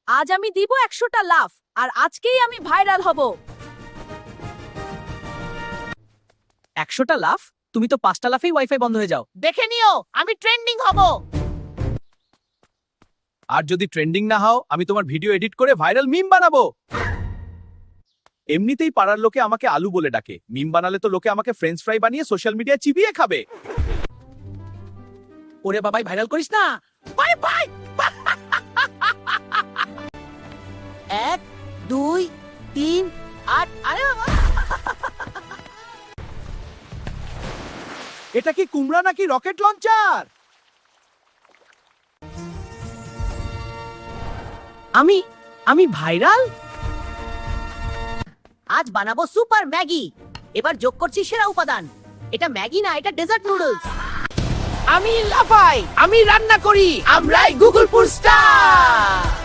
আজ আমি দিব 100টা লাফ আর আজকেই আমি ভাইরাল হব। 100টা লাফ? তুমি তো 5টা লাফেই ওয়াইফাই বন্ধ হয়ে যাও। দেখে নিও আমি ট্রেন্ডিং হব। আর যদি ট্রেন্ডিং না হও আমি তোমার ভিডিও এডিট করে ভাইরাল মিম বানাবো। এমনিতেই পাড়ার লোকে আমাকে আলু বলে ডাকে, মিম বানালে তো লোকে আমাকে ফ্রেঞ্চ ফ্রাই বানিয়ে সোশ্যাল মিডিয়ায় চিবিয়ে খাবে। ওরে বাবাই ভাইরাল করিস না। Bye bye. 1 2 3 8 আরে বাবা। এটা কি কুমড়া নাকি রকেট লঞ্চার? আমি ভাইরাল? আজ বানাবো সুপার ম্যাগি। এবার যোগ করছি সেরা উপাদান। এটা ম্যাগি না, এটা ডেজার্ট নুডলস। আমি লাফাই, আমি রান্না করি, আমরাই গুগলপুর স্টার।